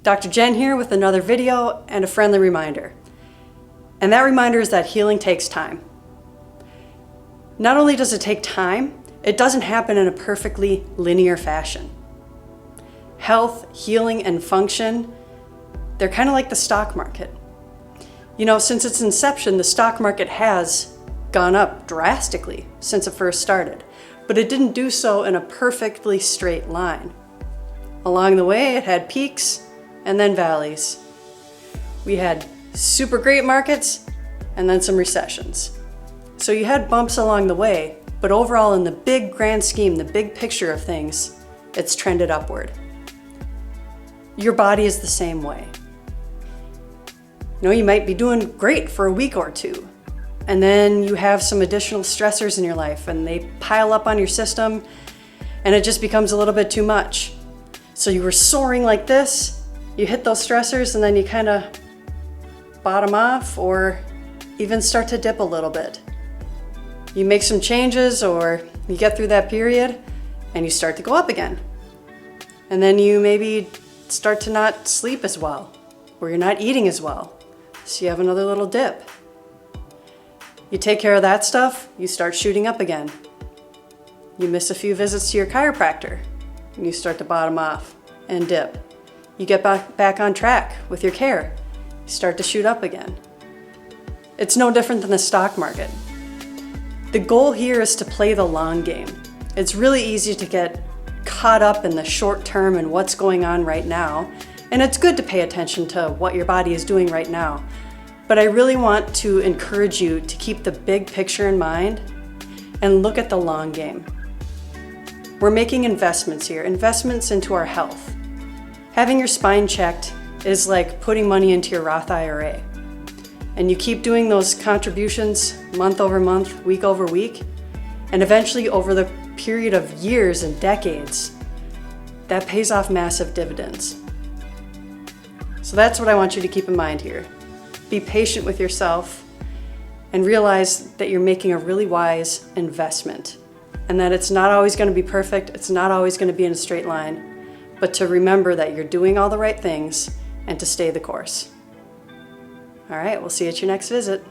Dr. Jen here with another video and a friendly reminder. And that reminder is that healing takes time. Not only does it take time, it doesn't happen in a perfectly linear fashion. Health, healing, and function, they're kind of like the stock market. You know, since its inception, the stock market has gone up drastically since it first started, but it didn't do so in a perfectly straight line. Along the way, it had peaks and then valleys. We had super great markets and then some recessions. So you had bumps along the way, but overall in the big grand scheme, the big picture of things, it's trended upward. Your body is the same way. You know, you might be doing great for a week or two, and then you have some additional stressors in your life and they pile up on your system and it just becomes a little bit too much. So you were soaring like this, you hit those stressors and then you kind of bottom off or even start to dip a little bit. You make some changes or you get through that period and you start to go up again. And then you maybe start to not sleep as well or you're not eating as well. So you have another little dip. You take care of that stuff, you start shooting up again. You miss a few visits to your chiropractor and you start to bottom off and dip. You get back on track with your care. You start to shoot up again. It's no different than the stock market. The goal here is to play the long game. It's really easy to get caught up in the short term and what's going on right now, and it's good to pay attention to what your body is doing right now. But I really want to encourage you to keep the big picture in mind and look at the long game. We're making investments here, investments into our health. Having your spine checked is like putting money into your Roth IRA. And you keep doing those contributions month over month, week over week, and eventually over the period of years and decades, that pays off massive dividends. So that's what I want you to keep in mind here. Be patient with yourself and realize that you're making a really wise investment and that it's not always going to be perfect, it's not always going to be in a straight line, but to remember that you're doing all the right things and to stay the course. All right, we'll see you at your next visit.